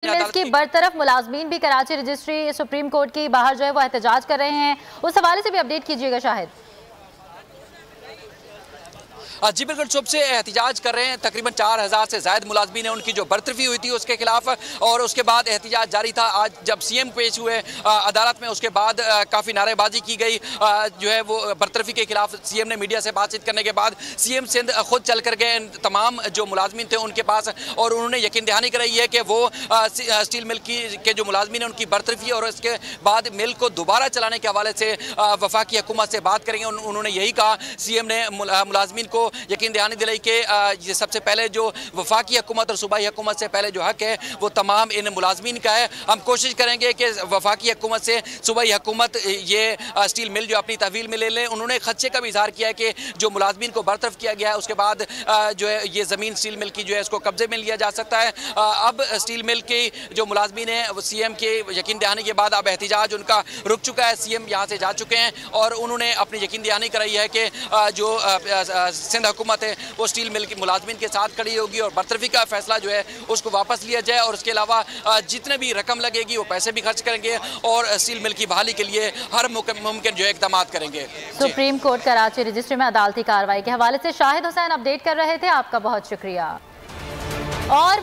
Mills की बरतरफ मुलाजमीन भी Karachi registry supreme court की बाहर जो है वो एहतजाज कर रहे हैं। उस हवाले से भी अपडेट कीजिएगा शाहिद। जी बिल्कुल, सुबह से एहतजाज कर रहे हैं। तकरीबन 4000 से ज़ायद मुलाजमीन है, उनकी जो बर्तरफी हुई थी उसके खिलाफ, और उसके बाद एहतजाज जारी था। आज जब सीएम पेश हुए अदालत में, उसके बाद काफ़ी नारेबाजी की गई जो है वो बर्तरफी के खिलाफ। सीएम ने मीडिया से बातचीत करने के बाद सीएम सिंध खुद चल कर गए तमाम जो मुलाजमीन थे उनके पास, और उन्होंने यकीन दहानी कराई है कि वो स्टील मिल के जो मुलाजमीन हैं उनकी बर्तरफी और उसके बाद मिल को दोबारा चलाने के हवाले से वफाकी हुकूमत से बात करेंगे। उन्होंने यही कहा, सीएम ने मुलाजमीन को यकीन दहानी दिलाई कि ये सबसे पहले जो वफाकी हुकूमत और सूबाई हुकूमत से पहले जो हक है वो तमाम इन मुलाजमीन का है। हम कोशिश करेंगे कि वफाकी हुकूमत से सूबाई हुकूमत ये स्टील मिल जो अपनी तहवील में ले लें। उन्होंने खदशे का भी इजहार किया है कि जो मुलाजमीन को बरतरफ किया गया है उसके बाद जो है ये ज़मीन स्टील मिल की जो है इसको कब्जे में लिया जा सकता है। अब स्टील मिल की जो मुलाजमीन है वो सीएम के यकीन दहानी के बाद अब एहतजाज उनका रुक चुका है। सीएम यहाँ से जा चुके हैं और उन्होंने अपनी यकीन दहानी कराई है कि जो सिंध हुकूमत है वो स्टील मिल की मुलाजमीन के साथ खड़ी होगी और बरतरफी का फैसला जो है उसको वापस लिया जाए, और उसके अलावा जितने भी रकम लगेगी वो पैसे भी खर्च करेंगे और स्टील मिल की बहाली के लिए हर मुमकिन जो है इकदाम करेंगे। सुप्रीम कोर्ट कराची रजिस्ट्री में अदालती कार्रवाई के हवाले से शाहिद हुसैन अपडेट कर रहे थे। आपका बहुत शुक्रिया। और